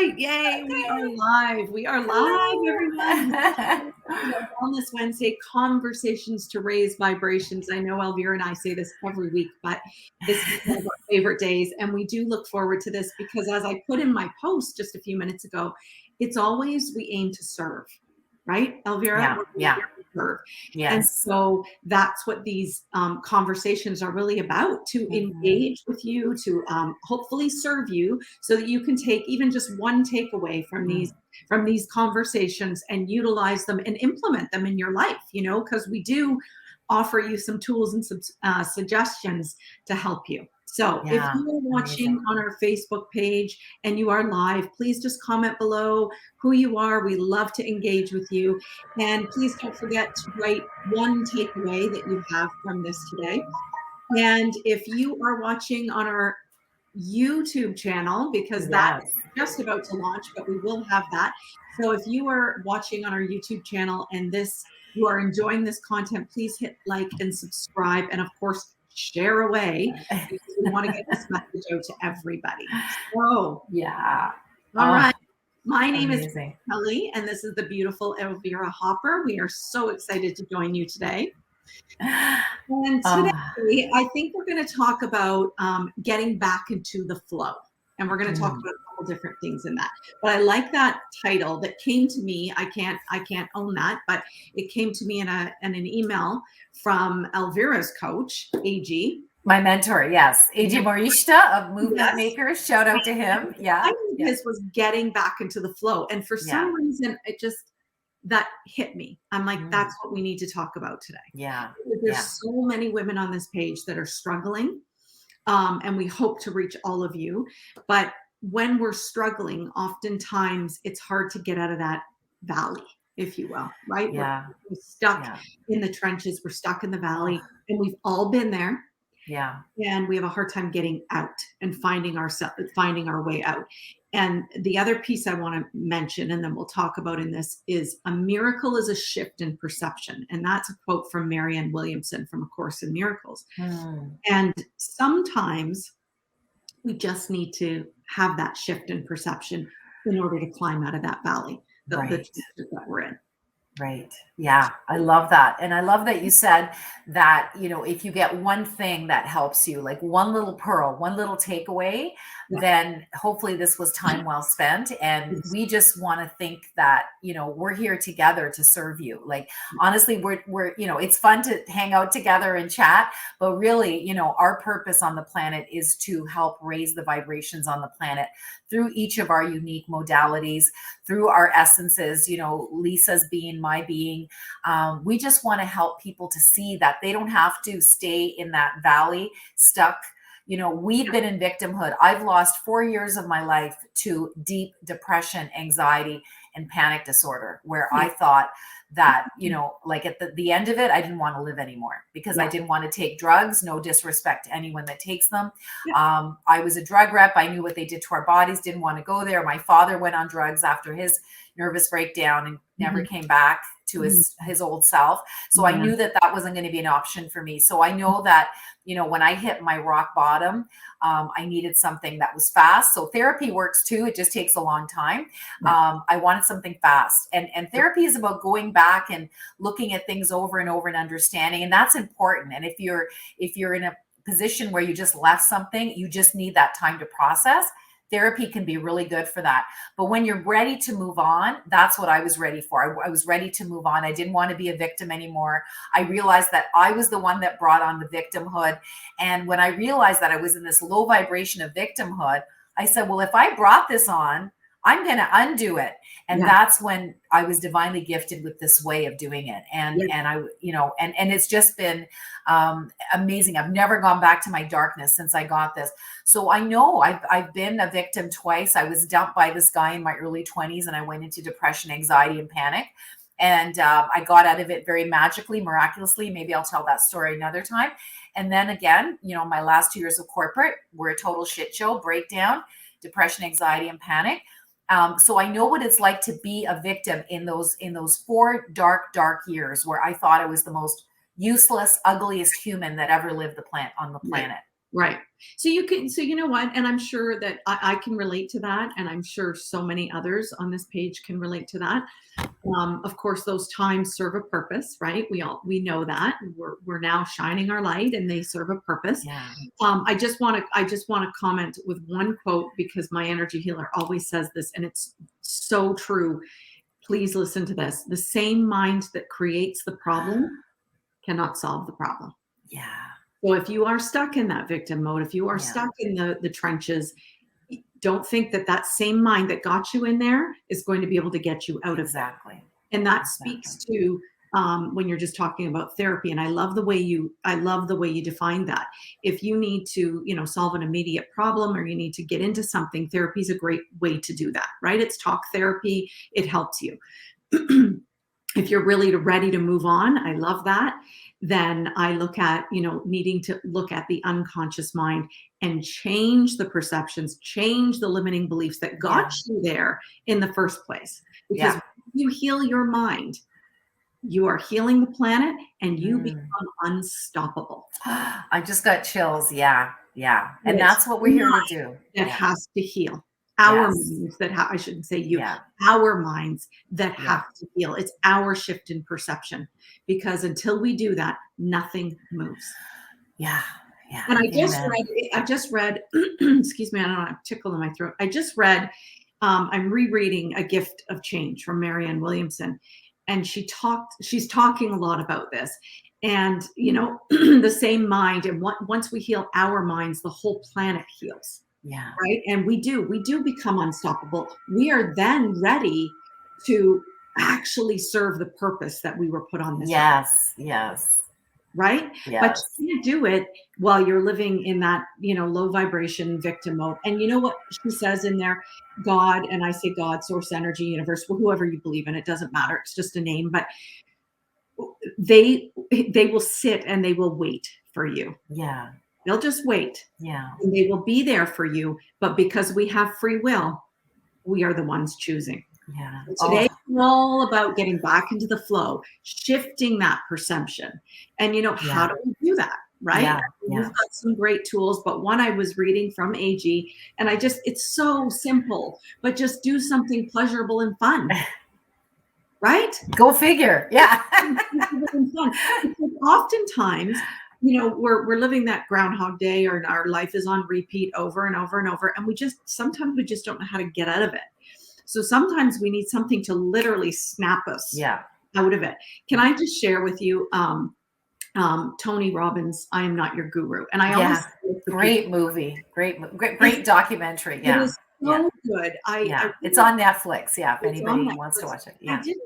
right. Yay. We are live. We are live, everyone. Wellness Wednesday, conversations to raise vibrations. I know Elvira and I say this every week, but this is one of our favorite days. And we do look forward to this because, as I put in my post just a few minutes ago, it's always we aim to serve, right, Elvira? Yeah. Serve. Yes. And so that's what these conversations are really about, to engage with you, to hopefully serve you so that you can take even just one takeaway from these conversations and utilize them and implement them in your life, because we do offer you some tools and some suggestions to help you. So if you are watching on our Facebook page and you are live, please just comment below who you are. We love to engage with you. And please don't forget to write one takeaway that you have from this today. And if you are watching on our YouTube channel, because that is just about to launch, but we will have that. So if you are watching on our YouTube channel and you are enjoying this content, please hit like and subscribe. And of course, share away because we want to get this message out to everybody. So, all right. My name is Kelly, and this is the beautiful Elvira Hopper. We are so excited to join you today. And today, I think we're going to talk about getting back into the flow. And we're going to talk about a couple different things in that. But I like that title that came to me. I can't own that, but it came to me in an email from Elvira's coach, AG. My mentor, yes. AG Morishita of Movement Makers. Shout out to him. Yeah. His was getting back into the flow. And for some reason, that hit me. I'm like, that's what we need to talk about today. Yeah. There's so many women on this page that are struggling. And we hope to reach all of you. But when we're struggling, oftentimes it's hard to get out of that valley, if you will, right? Yeah. We're stuck in the trenches. We're stuck in the valley, and we've all been there. Yeah. And we have a hard time getting out and finding our way out. And the other piece I want to mention, and then we'll talk about in this, is a miracle is a shift in perception. And that's a quote from Marianne Williamson from A Course in Miracles. And sometimes we just need to have that shift in perception in order to climb out of that valley, the trenches that we're in. Right. Yeah. I love that. And I love that you said that, if you get one thing that helps you, like one little pearl, one little takeaway, then hopefully this was time well spent. And we just want to think that, we're here together to serve you. Like, honestly, we're, it's fun to hang out together and chat, but really, our purpose on the planet is to help raise the vibrations on the planet through each of our unique modalities, through our essences, Lisa's being, my being. We just want to help people to see that they don't have to stay in that valley stuck. We've been in victimhood. I've lost 4 years of my life to deep depression, anxiety, and panic disorder, where I thought that, like at the end of it, I didn't want to live anymore because I didn't want to take drugs. No disrespect to anyone that takes them. I was a drug rep. I knew what they did to our bodies, didn't want to go there. My father went on drugs after his nervous breakdown and never came back to his old self. So I knew that wasn't going to be an option for me. So I know that, when I hit my rock bottom, I needed something that was fast. So therapy works too. It just takes a long time. I wanted something fast, and therapy is about going back and looking at things over and over and understanding. And that's important. And if you're in a position where you just left something, you just need that time to process. Therapy can be really good for that. But when you're ready to move on, that's what I was ready for. I was ready to move on. I didn't want to be a victim anymore. I realized that I was the one that brought on the victimhood. And when I realized that I was in this low vibration of victimhood, I said, well, if I brought this on, I'm going to undo it. And that's when I was divinely gifted with this way of doing it. And I, and it's just been amazing. I've never gone back to my darkness since I got this. So I know I've been a victim twice. I was dumped by this guy in my early 20s, and I went into depression, anxiety, and panic. And I got out of it very magically, miraculously. Maybe I'll tell that story another time. And then again, my last 2 years of corporate were a total shit show, breakdown, depression, anxiety, and panic. So I know what it's like to be a victim in those 4 dark years where I thought I was the most useless, ugliest human that ever lived on the planet. Right. So you can, so you know what? And I'm sure that I can relate to that. And I'm sure so many others on this page can relate to that. Of course, those times serve a purpose, right? We know that we're now shining our light, and they serve a purpose. Yeah. I just want to comment with one quote, because my energy healer always says this, and it's so true. Please listen to this. The same mind that creates the problem cannot solve the problem. Yeah. So if you are stuck in that victim mode, if you are Yeah. stuck in the trenches, don't think that that same mind that got you in there is going to be able to get you out of there. Exactly. And that Exactly. speaks to when you're just talking about therapy. And I love the way you define that. If you need to, solve an immediate problem, or you need to get into something, therapy is a great way to do that, right? It's talk therapy. It helps you. If you're really ready to move on, I love that. Then I look at, needing to look at the unconscious mind and change the perceptions, change the limiting beliefs that got you there in the first place. Because Yeah. you heal your mind, you are healing the planet, and you Mm. become unstoppable. I just got chills. Yeah. Yeah. And It's that's what we're here to do. that Yeah. has to heal. Our Yes. minds that I shouldn't say you, Yeah. our minds that Yeah. have to heal. It's our shift in perception, because until we do that, nothing moves. Yeah. Yeah. And Amen. I just read, excuse me, I don't know, I'm tickled in my throat. I just read, I'm rereading A Gift of Change from Marianne Williamson. And she's talking a lot about this. And, the same mind. And once we heal our minds, the whole planet heals. Yeah. Right. And we do become unstoppable. We are then ready to actually serve the purpose that we were put on this earth. Yes. Yes. Right. Yes. But you can't do it while you're living in that, low vibration victim mode. And you know what she says in there? God, and I say God, source, energy, universe, whoever you believe in, it doesn't matter. It's just a name. But they will sit and they will wait for you. Yeah. They'll just wait. Yeah. And they will be there for you. But because we have free will, we are the ones choosing. Yeah. So today, it's all about getting back into the flow, shifting that perception. And, how do we do that? Right? Yeah. We've got some great tools, but one I was reading from AG, and it's so simple, but just do something pleasurable and fun. Right? Go figure. Yeah. Because oftentimes, we're living that Groundhog Day, or our life is on repeat over and over and over. And sometimes we just don't know how to get out of it. So sometimes we need something to literally snap us out of it. Can I just share with you, Tony Robbins' I Am Not Your Guru? And I always great movie, great documentary. Yeah. It is so good. It's on Netflix. Yeah. If anybody wants to watch it. Yeah. I didn't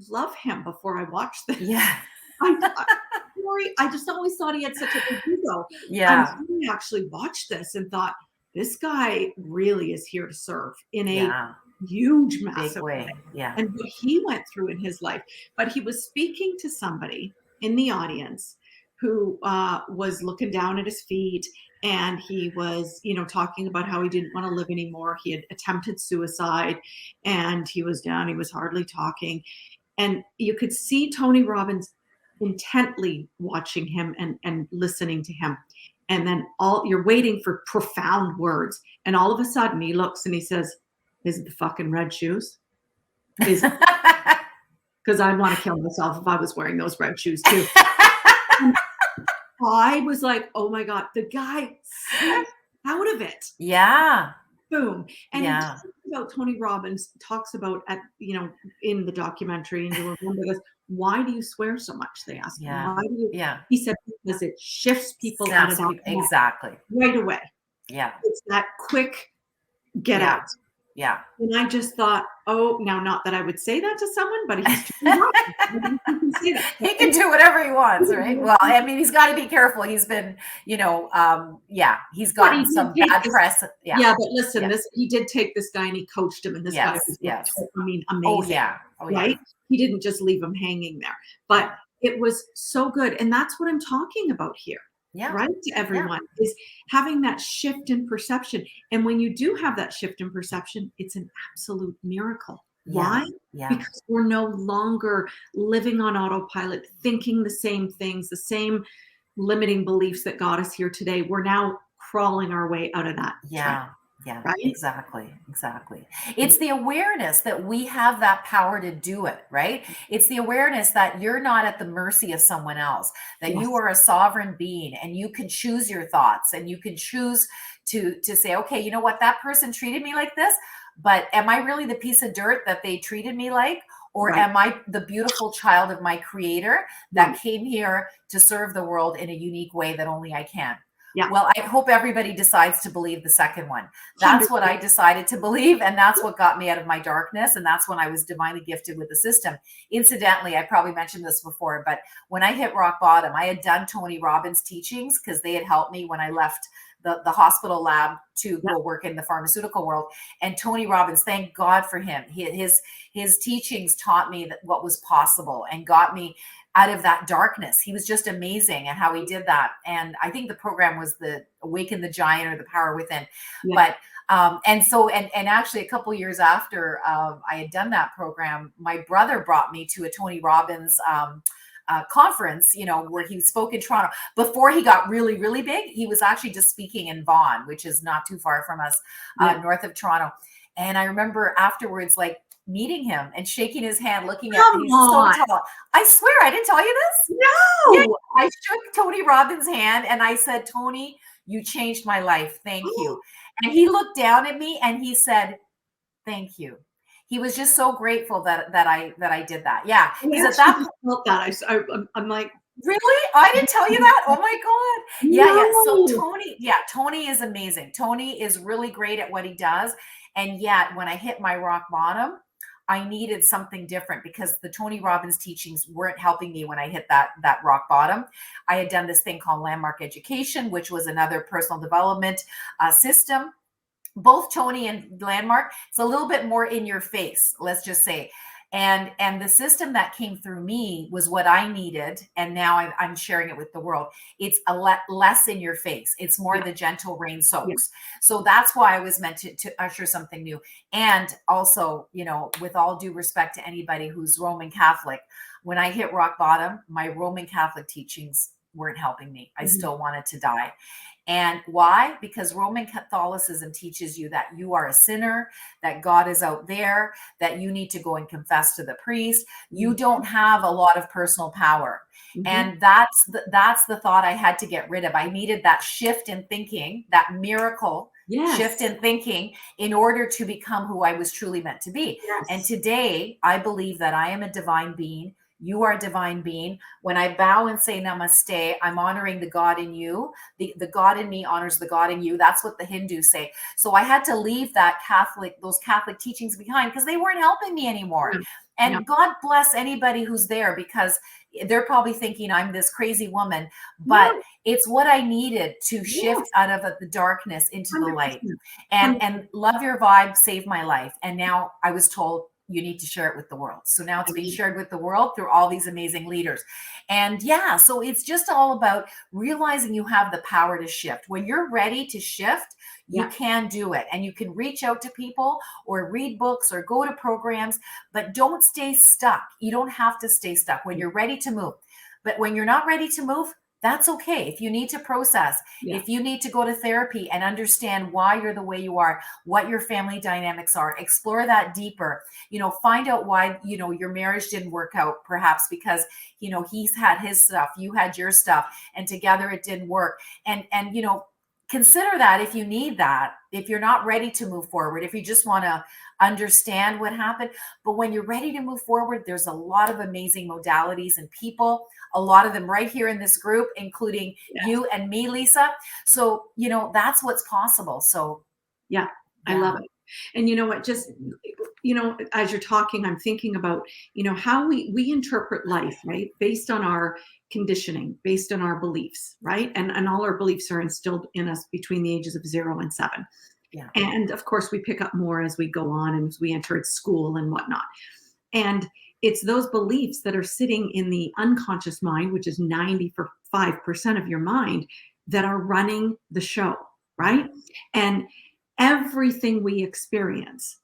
love him before I watched this. Yeah. I just always thought he had such a big ego. Yeah. I actually watched this and thought, this guy really is here to serve in a huge, massive way. Yeah. And what he went through in his life. But he was speaking to somebody in the audience who was looking down at his feet, and he was, talking about how he didn't want to live anymore. He had attempted suicide, and he was down. He was hardly talking. And you could see Tony Robbins intently watching him and listening to him. And then you're waiting for profound words. And all of a sudden he looks and he says, "Is it the fucking red shoes? Because I'd want to kill myself if I was wearing those red shoes too." I was like, oh my God, the guy snapped out of it. Yeah. Boom. And he talks about, Tony Robbins talks about in the documentary, and you'll remember this, why do you swear so much? They asked him. Why do you? Yeah. He said, because it shifts people out of that exactly right away. Yeah. It's that quick get out. Yeah. And I just thought, now, not that I would say that to someone, but he's too right. He can say that. He can do whatever he wants, right? Well, I mean, he's got to be careful. He's been, he's gotten some bad press. Yeah, but listen, he did take this guy and he coached him, and this guy was, amazing. Oh, yeah. Right? He didn't just leave him hanging there. But it was so good. And that's what I'm talking about here. Yeah. Right, to everyone is having that shift in perception. And when you do have that shift in perception, it's an absolute miracle. Why? Because we're no longer living on autopilot, thinking the same things, the same limiting beliefs that got us here today. We're now crawling our way out of that trap, Yeah, yeah, right? exactly, exactly. It's the awareness that we have that power to do it, right? It's the awareness that you're not at the mercy of someone else, that you Yes, are a sovereign being and you can choose your thoughts and you can choose to say, okay, you know what, that person treated me like this, but am I really the piece of dirt that they treated me like? Or right, am I the beautiful child of my creator right. that came here to serve the world in a unique way that only I can? Yeah, Well, I hope everybody decides to believe the second one. That's what I 100%. decided to believe. And that's what got me out of my darkness. And that's when I was divinely gifted with the system. Incidentally, I probably mentioned this before, but when I hit rock bottom, I had done Tony Robbins' teachings because they had helped me when I left the hospital lab to Yeah, go work in the pharmaceutical world. And Tony Robbins, thank God for him. His teachings taught me that what was possible and got me out of that darkness. He was just amazing at how he did that. And I think the program was the Awaken the Giant or the Power Within. yeah. But and actually a couple of years after I had done that program, my brother brought me to a Tony Robbins conference, where he spoke in Toronto. Before he got really, really big, he was actually just speaking in Vaughan, which is not too far from us, Yeah. north of Toronto. And I remember afterwards, like meeting him and shaking his hand, looking at, Come he's so on. tall. I swear, I didn't tell you this. Yeah, No. I shook Tony Robbins' hand and I said, Tony, you changed my life. Thank you. And he looked down at me and he said, thank you. He was just so grateful that I did that. Yeah, I because at actually that just felt that. I'm like, really? I didn't tell you that? Oh my God. Yeah, yeah. So no. Tony is amazing. Tony is really great at what he does. And yet when I hit my rock bottom, I needed something different because the Tony Robbins teachings weren't helping me when I hit that rock bottom. I had done this thing called Landmark Education, which was another personal development system. Both Tony and Landmark, it's a little bit more in your face, let's just say. And the system that came through me was what I needed, and now I'm sharing it with the world. It's less in your face. It's more Yeah, the gentle rain yeah, soaks. So that's why I was meant to usher something new. And also, with all due respect to anybody who's Roman Catholic, when I hit rock bottom, my Roman Catholic teachings weren't helping me. I mhm, still wanted to die. And why? Because Roman Catholicism teaches you that you are a sinner, that God is out there, that you need to go and confess to the priest. You mhm, don't have a lot of personal power. mhm. And that's the thought I had to get rid of. I needed that shift in thinking, that miracle shift Yes, in thinking in order to become who I was truly meant to be. And yes. today I believe that I am a divine being. You are a divine being. When I bow and say namaste, I'm honoring the God in you. The God in me honors the God in you. That's what the Hindus say. So I had to leave those Catholic teachings behind because they weren't helping me anymore. Yeah, yeah, And God bless anybody who's there because they're probably thinking I'm this crazy woman, but no, it's what I needed to shift yes, out of the darkness into the light. 100%. And love your vibe saved my life. And now I was told you need to share it with the world. So now I it's being mean, shared with the world through all these amazing leaders. And yeah, so it's just all about realizing you have the power to shift. When you're ready to shift, you yeah, can do it. And you can reach out to people or read books or go to programs, but don't stay stuck. You don't have to stay stuck when you're ready to move. But when you're not ready to move, that's okay. If you need to process, yeah, if you need to go to therapy and understand why you're the way you are, what your family dynamics are, explore that deeper. Find out why, your marriage didn't work out, perhaps because, he's had his stuff, you had your stuff, and together it didn't work. And consider that if you need that, if you're not ready to move forward, if you just want to understand what happened. But when you're ready to move forward, there's a lot of amazing modalities and people, a lot of them right here in this group, including yes. you and me, Lisa. So, that's what's possible. So, Yeah, I love yeah. it. And you know what, just, as you're talking, I'm thinking about, how we interpret life, right? Based on our conditioning, based on our beliefs, right? And all our beliefs are instilled in us between the ages of 0 and 7. Yeah. And of course, we pick up more as we go on and as we enter school and whatnot. And it's those beliefs that are sitting in the unconscious mind, which is 95% of your mind, that are running the show, right? And everything we experience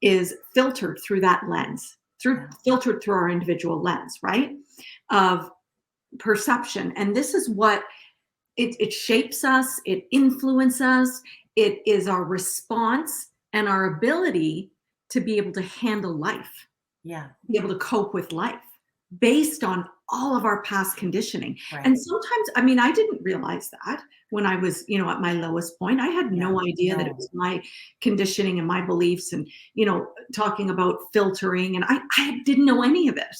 is filtered through that lens, Yeah. filtered through our individual lens, right? Of perception. And this is what it shapes us, it influences us, it is our response and our ability to be able to handle life, Yeah. be able to cope with life based on all of our past conditioning. Right. And sometimes, I mean, I didn't realize that when I was, at my lowest point. I had Yeah. no idea that it No. was my conditioning and my beliefs and, talking about filtering. And I didn't know any of it.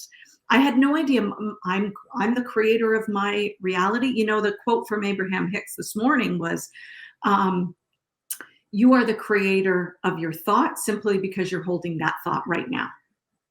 I had no idea. I'm the creator of my reality. The quote from Abraham Hicks this morning was, um, "You are the creator of your thought simply because you're holding that thought right now."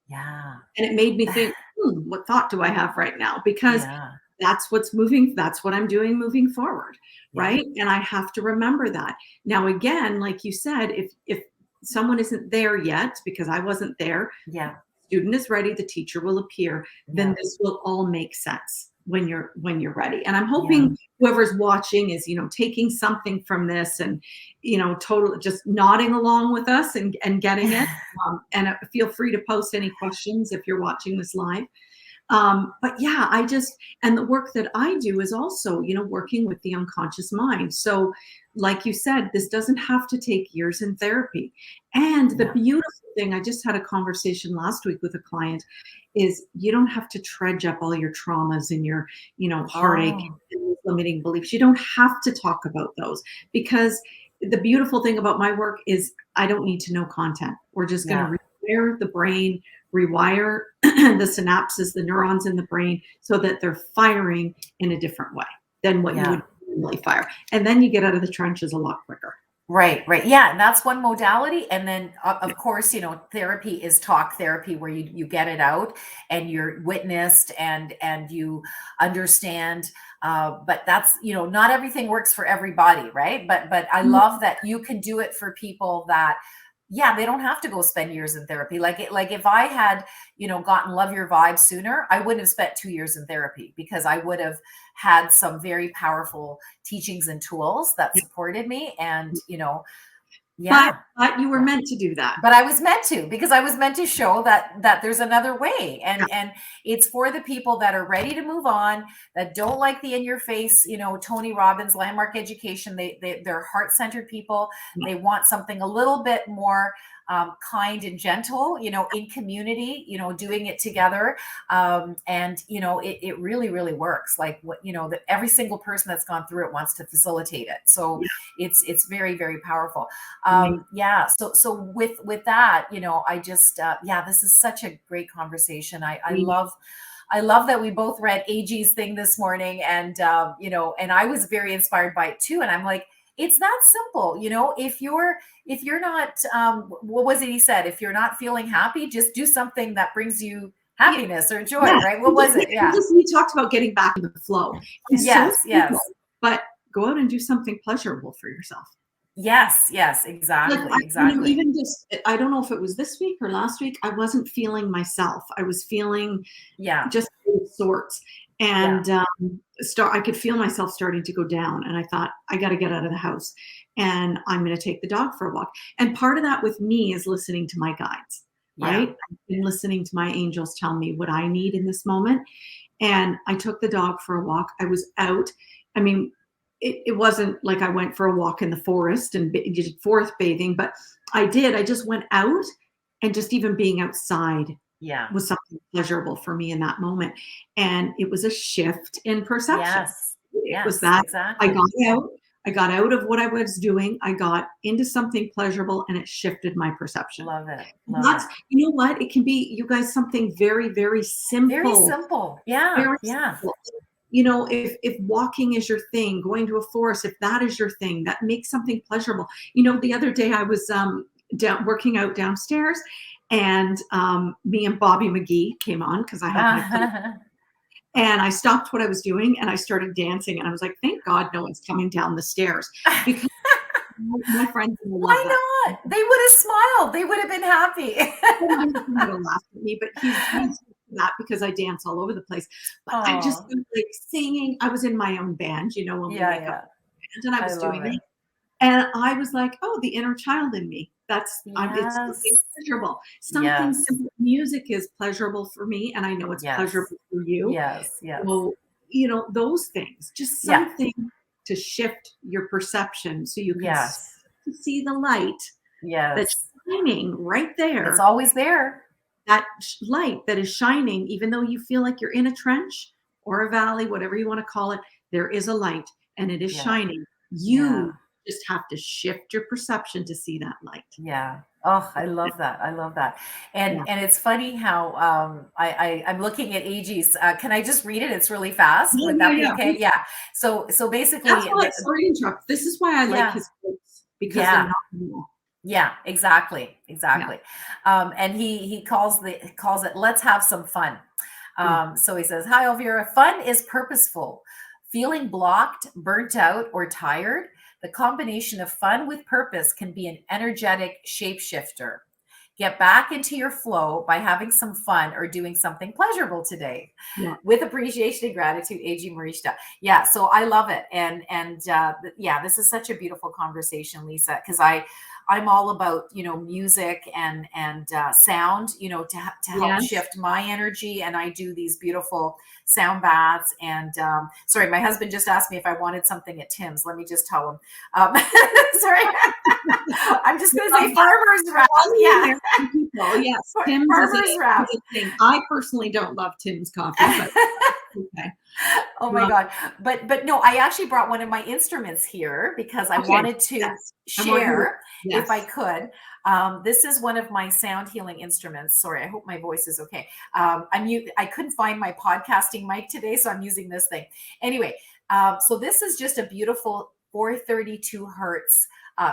Yeah. And it made me think, what thought do I have right now? Because Yeah. that's what's moving, that's what I'm doing moving forward, Yeah. right? And I have to remember that. Now, again, like you said, if someone isn't there yet, because I wasn't there, Yeah. student is ready, the teacher will appear, then Yeah. this will all make sense when you're ready. And I'm Yeah. hoping whoever's watching is, taking something from this and, totally just nodding along with us and getting it. And feel free to post any questions if you're watching this live. But yeah, and the work that I do is also, working with the unconscious mind. So, like you said, this doesn't have to take years in therapy. And the Yeah. beautiful thing, I just had a conversation last week with a client, is you don't have to trudge up all your traumas and your, heartache Oh, and limiting beliefs. You don't have to talk about those because the beautiful thing about my work is I don't need to know content. We're just going yeah. to rewire the brain, rewire the synapses, the neurons in the brain, so that they're firing in a different way than what you Yeah. would normally fire. And then you get out of the trenches a lot quicker. Right, right. Yeah, and that's one modality. And then, of course, therapy is talk therapy, where you get it out and you're witnessed and you understand. But that's, not everything works for everybody, right? But I love that you can do it for people that, yeah, they don't have to go spend years in therapy. Like if I had, gotten Love Your Vibe sooner, I wouldn't have spent 2 years in therapy, because I would have had some very powerful teachings and tools that supported me. And, But yeah, but you were yeah. meant to do that. But I was meant to, because I was meant to show that there's another way. Yeah. And it's for the people that are ready to move on, that don't like the in your face, Tony Robbins, landmark education. They're heart-centered people. They want something a little bit more kind and gentle, in community, doing it together. And it really, really works. Like that every single person that's gone through it wants to facilitate it. So Yeah. it's very, very powerful. Amazing. Yeah. So with that, I just yeah, this is such a great conversation. I love that we both read AG's thing this morning, and and I was very inspired by it too. And I'm like, it's that simple, if you're not, what was it he said? If you're not feeling happy, just do something that brings you Yeah. happiness or joy, Yeah. right? What was it? Yeah. We talked about getting back in the flow. It's so Yes. simple, Yes. but go out and do something pleasurable for yourself. Yes. Yes. Like, Exactly. Exactly. even just, I don't know if it was this week or last week, I wasn't feeling myself. I was feeling Yeah. just out of sorts. Yeah. And I could feel myself starting to go down. And I thought, I got to get out of the house and I'm going to take the dog for a walk. And part of that with me is listening to my guides, Yeah. right? I've been listening to my angels tell me what I need in this moment. And I took the dog for a walk. I was out. I mean, it wasn't like I went for a walk in the forest and did forest bathing, but I did. I just went out, and just even being outside Yeah. was something pleasurable for me in that moment. And it was a shift in perception. Yes. It was Yes. that I Exactly. got out. I got out of what I was doing. I got into something pleasurable, and it shifted my perception. Love it. Love That's, it. what? It can be, you guys, something very, very Very simple. simple. Yeah. Very Yeah. simple. If walking is your thing, going to a forest, if that is your thing, that makes something pleasurable. The other day I was down working out downstairs, and me and Bobby McGee came on because I have my play, and I stopped what I was doing and I started dancing, and I was like, thank God no one's coming down the stairs, because my friends will love that. Why not? They would have smiled. They would have been happy. He's gonna laugh at me, but he's that because I dance all over the place. But I just Oh, felt like singing. I was in my own band, when we yeah, make up yeah. a band, and I I was love doing it. that. And I was like, oh, the inner child in me. It's something Yes. pleasurable. Something Yes. simple. Music is pleasurable for me, and I know it's Yes. pleasurable for you. Yes. Yes. So, those things, just Yeah. something. to shift your perception so you can Yes. see the light that's Yes. shining right It's there. always there. That light that is shining, even though you feel like you're in a trench or a valley, whatever you want to call it, there is a light and it is Yeah. shining. Yeah. You just have to shift your perception to see that light. Yeah. Oh, I love that. I love that. Yeah. And it's funny how I'm looking at AG's. Can I just read it? It's really fast. Yeah, Would yeah, that be yeah. okay? Yeah. So That's basically, why, sorry to interrupt. This is why I like yeah, his quotes because they're yeah. not real. Yeah, exactly, Yeah. exactly. And he calls it "Let's have some fun." Mm. So he says, "Hi, Elvira. Fun is purposeful. Feeling blocked, burnt out, or tired, the combination of fun with purpose can be an energetic shapeshifter. Get back into your flow by having some fun or doing something pleasurable today. Yeah. With appreciation and gratitude, AG Marishta." Yeah, so I love it, and yeah, this is such a beautiful conversation, Lisa, because I'm all about music and sound, to help Yes. shift my energy, and I do these beautiful sound baths. And sorry, my husband just asked me if I wanted something at Tim's. Let me just tell him. Sorry, I'm just going to say farmers wrap. All the Yeah, American people. Yes. Tim's farmers wrap. is a thing. I personally don't love Tim's coffee, but okay. Oh my God. But no, I actually brought one of my instruments here because I Okay. wanted to Yes. I want you to. share Yes. if I could. This is one of my sound healing instruments. Sorry, I hope my voice is okay. I couldn't find my podcasting mic today, so I'm using this thing. Anyway, so this is just a beautiful 432 hertz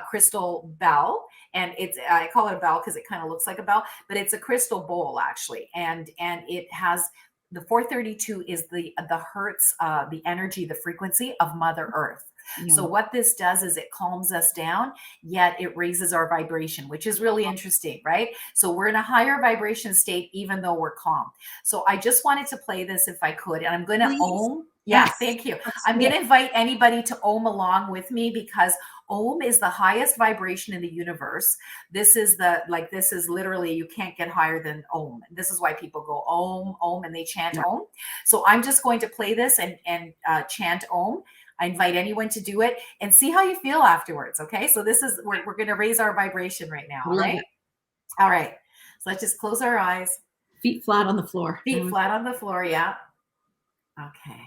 crystal bell, and I call it a bell because it kind of looks like a bell, but it's a crystal bowl actually, and it has the 432 is the hertz, the energy, the frequency of Mother Earth. Yeah. So what this does is it calms us down, yet it raises our vibration, which is really interesting, right? So we're in a higher vibration state, even though we're calm. So I just wanted to play this if I could, and I'm going to ohm. Yeah, Yes. thank you. Let's I'm do going it. to invite anybody to ohm along with me because ohm is the highest vibration in the universe. This is literally, you can't get higher than ohm. This is why people go ohm, ohm, and they chant Yeah. ohm. So I'm just going to play this and chant ohm. I invite anyone to do it and see how you feel afterwards. Okay. So we're going to raise our vibration right now. I All love right. it. All right. So let's just close our eyes. Feet flat on the floor. Feet flat on the floor. Yeah. Okay.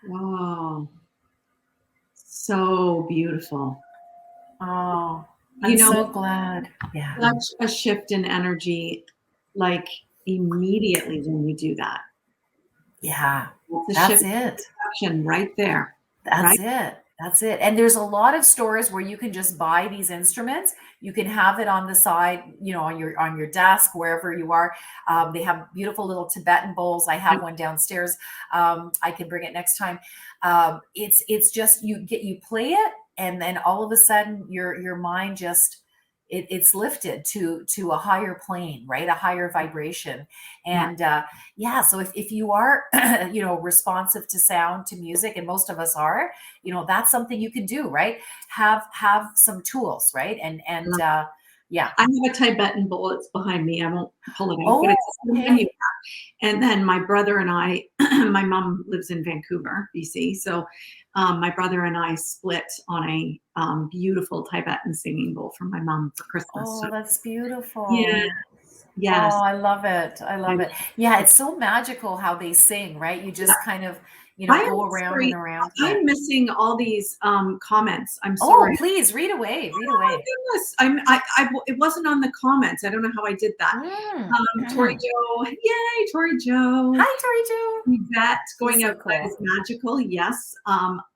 Wow. So beautiful. Oh, I'm so glad. Yeah. Such a shift in energy, like immediately when you do that. Yeah. It's a That's shift in it. perception right there. That's Right? it. That's it. And there's a lot of stores where you can just buy these instruments. You can have it on the side, on your desk, wherever you are. They have beautiful little Tibetan bowls. I have one downstairs. I can bring it next time. It's just you play it, and then all of a sudden your mind just it's lifted to a higher plane, right? A higher vibration. And yeah, so if you are responsive to sound, to music, and most of us are, that's something you can do, right? Have some tools, right? And yeah. I have a Tibetan bowl. It's behind me. I won't pull it out, but Oh, it's a okay. menu. And then my brother and I, my mom lives in Vancouver, BC. So my brother and I split on a beautiful Tibetan singing bowl for my mom for Christmas. Oh, So, that's beautiful. yes, yes. Oh, I love it. I love it. Yeah, it's so magical how they sing, right? You just kind of, I am go around and sorry. around. Yeah. I'm missing all these comments. I'm Oh, sorry. please read away, read Oh my away. goodness. It wasn't on the comments. I don't know how I did that. Mm. Tori Joe, yay, Tori Joe. Hi, Tori Jo. Yvette, She's going so outside is cool. magical. Yes.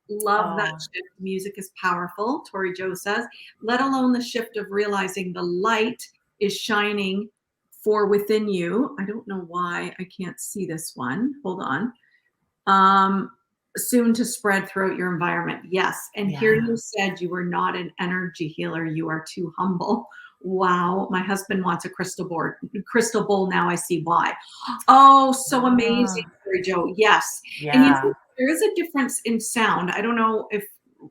Love that Oh, shift. Music is powerful. Tori Joe says, let alone the shift of realizing the light is shining for within you. I don't know why I can't see this one. Hold on. Um, soon to spread throughout your environment. Yes. And here yeah. you said you were not an energy healer. You are too humble. Wow. My husband wants a crystal bowl. Now I see why. Oh, so amazing, Ah, Mary Jo. Yes. And yeah. there is a difference in sound. I don't know if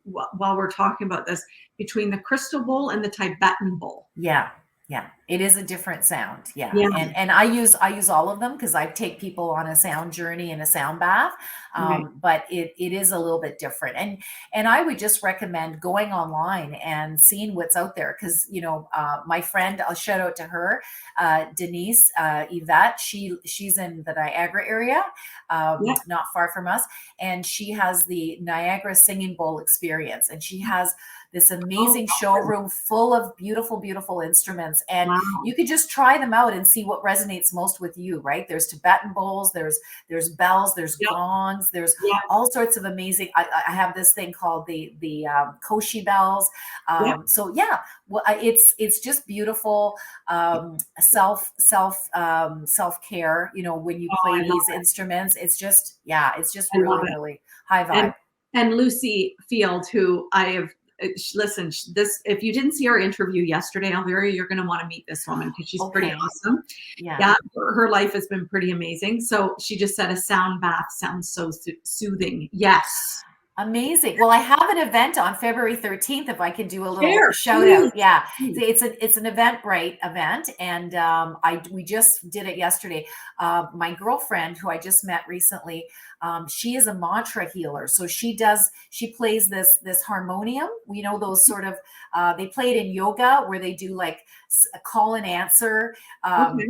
while we're talking about this, between the crystal bowl and the Tibetan bowl. Yeah. Yeah. It is a different sound. Yeah. Yeah. And I use all of them because I take people on a sound journey and a sound bath. Right. But it is a little bit different. And I would just recommend going online and seeing what's out there because my friend, I'll shout out to her, Denise, Yvette. She's in the Niagara area, Yeah. not far from us, and she has the Niagara Singing Bowl experience, and she has this Oh, amazing showroom full of beautiful, beautiful instruments. And wow. you could just try them out and see what resonates most with you, right? There's Tibetan bowls, there's bells, there's Yep. gongs, there's Yep. all sorts of amazing. I have this thing called the koshi bells. Yep. So yeah, well, it's just beautiful self care. When you Oh, play I love these it. instruments, it's just I love really, it. really high And vibe. Lucy Field, who I have listen, this if you didn't see our interview yesterday, Elvira, you're going to want to meet this woman because she's pretty Okay, awesome. yeah. Yeah, her life has been pretty amazing. So she just said a sound bath sounds so soothing. Yes. Amazing. Well, I have an event on February 13th, if I can do a little Share, shout out. please. Yeah. Please. It's an Eventbrite event. And we just did it yesterday. My girlfriend, who I just met recently, she is a mantra healer. So she plays this harmonium. Those sort of, they play it in yoga where they do like a call and answer. Okay.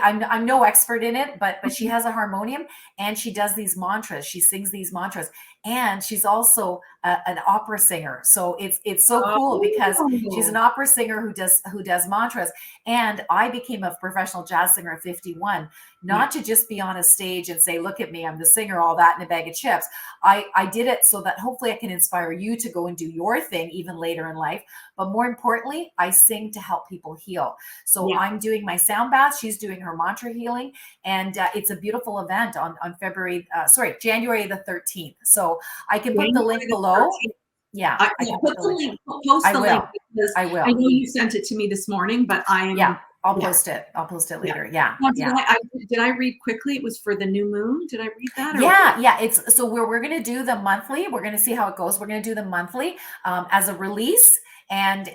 I'm no expert in it, but she Okay. has a harmonium and she does these mantras. She sings these mantras, and she's also an opera singer. So it's so cool because she's an Oh, opera singer who does mantras. And I became a professional jazz singer at 51, yeah. not to just be on a stage and say, "Look at me, I'm the singer," all that in a bag of chips. I did it so that hopefully I can inspire you to go and do your thing even later in life. But more importantly, I sing to help people heal. So Yeah. I'm doing my sound bath. She's doing her mantra healing, and it's a beautiful event on January the 13th. So I can put the link January the below. 13th. Yeah, I Yeah, can put put the the link. link, post I the link will. because I I will. know you sent it to me this morning, but Yeah, I'll yeah, post it. I'll post it yeah. later. Yeah, Now, yeah. did I read quickly? It was for the new moon. Did I read that or? Yeah. It's so we're gonna do the monthly. We're gonna see how it goes. We're gonna do the monthly as a release. And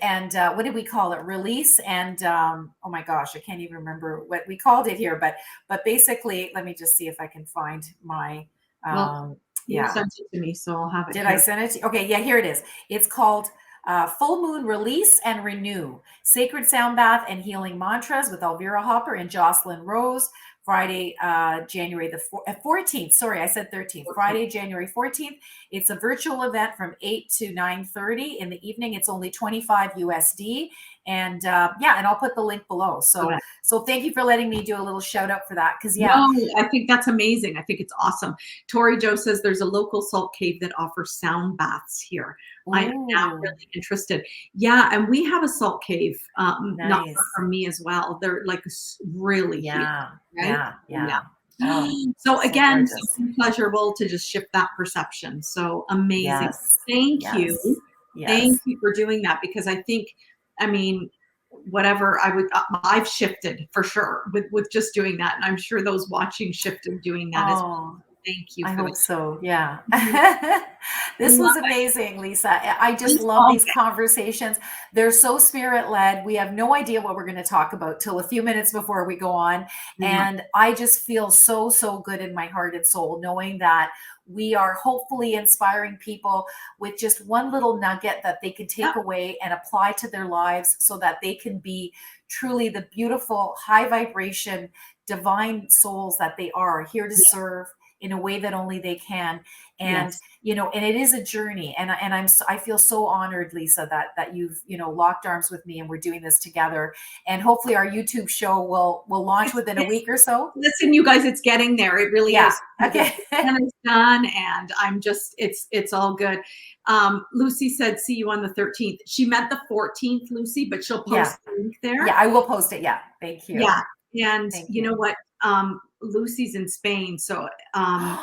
what did we call it? Release and oh my gosh, I can't even remember what we called it here. But basically, let me just see if I can find my Well, you yeah. sent it to me, so I'll have it Did I here. send it to you? Okay, yeah, here it is. It's called Full Moon Release and Renew Sacred Sound Bath and Healing Mantras with Elvira Hopper and Jocelyn Rose. Friday, January the 14th. Sorry, I said 13th. Okay. Friday, January 14th. It's a virtual event from 8 to 9:30 in the evening. It's only 25 USD. And and I'll put the link below. Got So it. so thank you for letting me do a little shout out for that. Because yeah. No, I think that's amazing. I think it's awesome. Tori Joe says there's a local salt cave that offers sound baths here. I am now Ooh, really interested. Yeah, and we have a salt cave not far nice. from me as well. They're like really huge, Yeah, right? yeah, Yeah. yeah. Oh, So so again, gorgeous. something pleasurable to just shift that perception. So amazing. Yes, Thank you. yes, Thank yes. you for doing that because I think, I mean, whatever I've shifted for sure with just doing that. And I'm sure those watching shifted doing that as well. Oh, Thank you I for that. hope so. Yeah. Mhm. This was Love amazing, Lisa. I just it. love these conversations. They're so spirit led. We have no idea what we're going to talk about till a few minutes before we go on. Yeah. And I just feel so, so good in my heart and soul knowing that we are hopefully inspiring people with just one little nugget that they can Yep. take away and apply to their lives so that they can be truly the beautiful, high vibration, divine souls that they are here to serve in a way that only they can. And, Yes. and it is a journey. And I feel so honored, Lisa, that you've, locked arms with me and we're doing this together. And hopefully our YouTube show will launch within a It's week or so. listen, you guys, it's getting there. It really Yeah. is. Okay. The plan is done, and I'm just, it's all good. Lucy said, see you on the 13th. She meant the 14th, Lucy, but she'll Yeah. post the link there. Yeah, I will post it. Yeah. Thank you. Yeah. And Thank you know you. what? Lucy's in Spain, so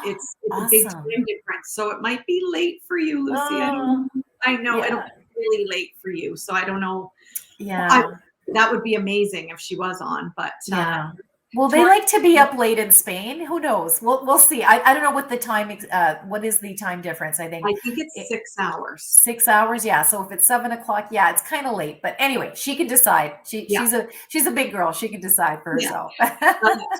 it's a big Awesome. time difference. So it might be late for you, Lucy. I don't Oh, know. I know it'll yeah. be really late for you. So I don't know. I Yeah. That would be amazing if she was on, but Yeah. Well, they Tori, like to be up late in Spain. Who knows? We'll see. I don't know what the time what is the time difference? I think I think it's it, 6 hours. 6 hours. Yeah. So if it's 7 o'clock, yeah, it's kind of late. But anyway, she can decide. Yeah. She's a big girl. She can decide for Yeah. herself.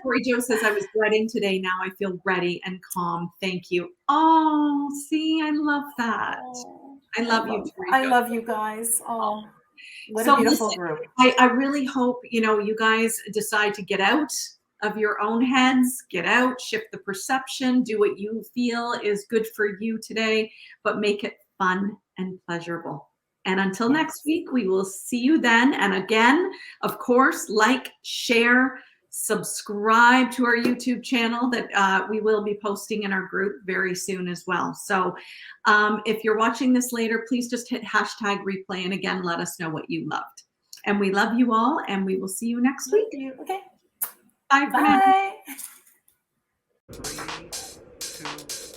Tori Joe says, I was dreading today. Now I feel ready and calm. Thank you. Oh, see, I love that. Oh, I love you, Tori I Joe. love you guys. Oh, what a So beautiful listen, group. I really hope, you guys decide to get out of your own heads, get out, shift the perception, do what you feel is good for you today, but make it fun and pleasurable. And until next Yes. week, we will see you then. And again, of course, like, share, subscribe to our YouTube channel that we will be posting in our group very soon as well. So if you're watching this later, please just hit hashtag replay. And again, let us know what you loved. And we love you all, and we will see you next Love week. you. Okay. Bye for now. Bye. 3, 2,